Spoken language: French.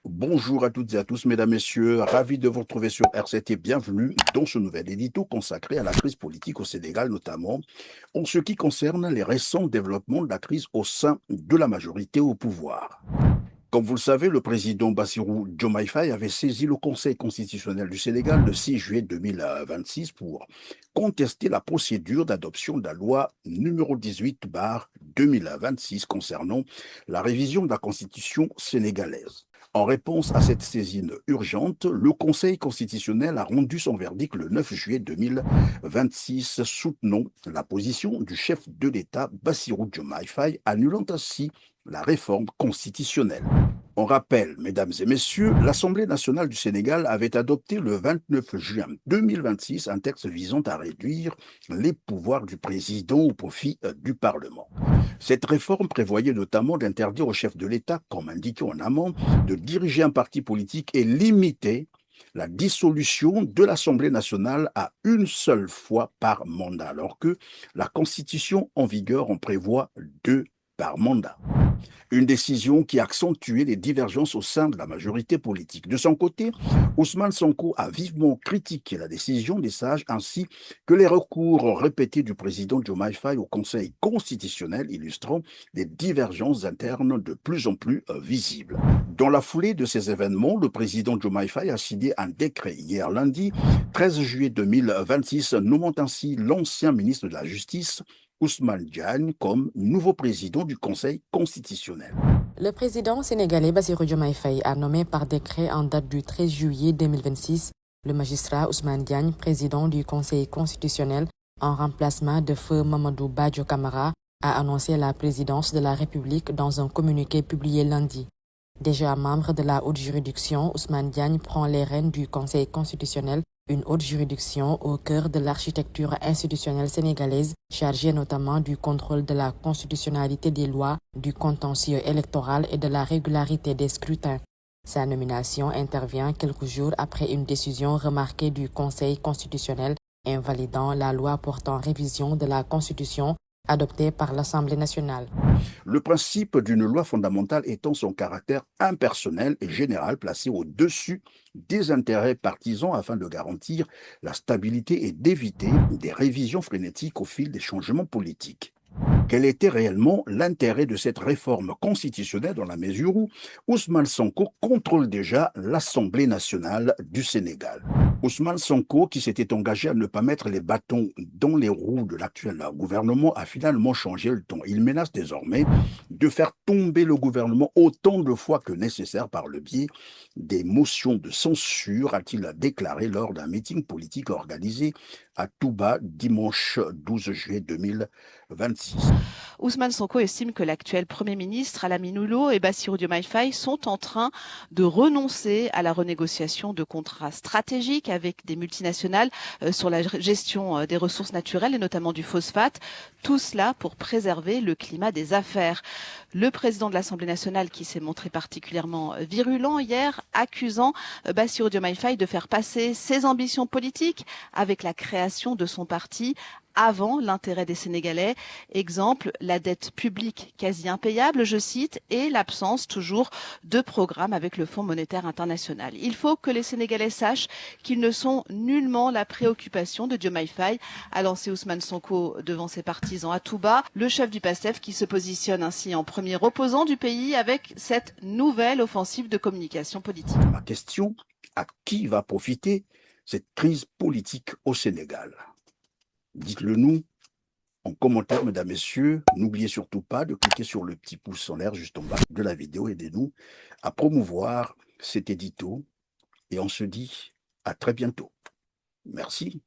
Bonjour à toutes et à tous, mesdames, messieurs. Ravi de vous retrouver sur RCT. Bienvenue dans ce nouvel édito consacré à la crise politique au Sénégal, notamment en ce qui concerne les récents développements de la crise au sein de la majorité au pouvoir. Comme vous le savez, le président Bassirou Diomaye Faye avait saisi le Conseil constitutionnel du Sénégal le 6 juillet 2026 pour contester la procédure d'adoption de la loi numéro 18/2026 concernant la révision de la constitution sénégalaise. En réponse à cette saisine urgente, le Conseil constitutionnel a rendu son verdict le 9 juillet 2026, soutenant la position du chef de l'État Bassirou Diomaye Faye, annulant ainsi la réforme constitutionnelle. On rappelle, mesdames et messieurs, l'Assemblée nationale du Sénégal avait adopté le 29 juin 2026 un texte visant à réduire les pouvoirs du président au profit du Parlement. Cette réforme prévoyait notamment d'interdire au chef de l'État, comme indiqué en amont, de diriger un parti politique et limiter la dissolution de l'Assemblée nationale à une seule fois par mandat, alors que la Constitution en vigueur en prévoit deux par mandat. Une décision qui a accentué les divergences au sein de la majorité politique. De son côté, Ousmane Sonko a vivement critiqué la décision des sages ainsi que les recours répétés du président Diomaye Faye au Conseil constitutionnel, illustrant des divergences internes de plus en plus visibles. Dans la foulée de ces événements, le président Diomaye Faye a signé un décret hier lundi 13 juillet 2026, nommant ainsi l'ancien ministre de la Justice Ousmane Diagne comme nouveau président du Conseil constitutionnel. Le président sénégalais Bassirou Diomaye Faye a nommé par décret en date du 13 juillet 2026 le magistrat Ousmane Diagne, président du Conseil constitutionnel, en remplacement de feu Mamadou Badio Camara, a annoncé la présidence de la République dans un communiqué publié lundi. Déjà membre de la haute juridiction, Ousmane Diagne prend les rênes du Conseil constitutionnel, une haute juridiction au cœur de l'architecture institutionnelle sénégalaise, chargée notamment du contrôle de la constitutionnalité des lois, du contentieux électoral et de la régularité des scrutins. Sa nomination intervient quelques jours après une décision remarquée du Conseil constitutionnel invalidant la loi portant révision de la Constitution adoptée par l'Assemblée nationale. Le principe d'une loi fondamentale étant son caractère impersonnel et général placé au-dessus des intérêts partisans afin de garantir la stabilité et d'éviter des révisions frénétiques au fil des changements politiques. Quel était réellement l'intérêt de cette réforme constitutionnelle dans la mesure où Ousmane Sonko contrôle déjà l'Assemblée nationale du Sénégal? Ousmane Sonko, qui s'était engagé à ne pas mettre les bâtons dans les roues de l'actuel gouvernement, a finalement changé le ton. Il menace désormais de faire tomber le gouvernement autant de fois que nécessaire par le biais des motions de censure, a-t-il déclaré lors d'un meeting politique organisé à Touba dimanche 12 juillet 2026. Ousmane Sonko estime que l'actuel Premier ministre Alamine Loum et Bassirou Diomaye Faye sont en train de renoncer à la renégociation de contrats stratégiques avec des multinationales sur la gestion des ressources naturelles et notamment du phosphate. Tout cela pour préserver le climat des affaires. Le président de l'Assemblée nationale, qui s'est montré particulièrement virulent hier, accusant Bassirou Diomaye Faye de faire passer ses ambitions politiques avec la création de son parti avant l'intérêt des Sénégalais. Exemple, la dette publique quasi impayable, je cite, et l'absence toujours de programme avec le Fonds monétaire international. Il faut que les Sénégalais sachent qu'ils ne sont nullement la préoccupation de Diomaye Faye, a lancé Ousmane Sonko devant ses partisans à Touba, le chef du PASTEF qui se positionne ainsi en premier opposant du pays avec cette nouvelle offensive de communication politique. Ma question, à qui va profiter cette crise politique au Sénégal? Dites-le nous en commentaire, mesdames, messieurs. N'oubliez surtout pas de cliquer sur le petit pouce en l'air juste en bas de la vidéo. Aidez-nous à promouvoir cet édito et on se dit à très bientôt. Merci.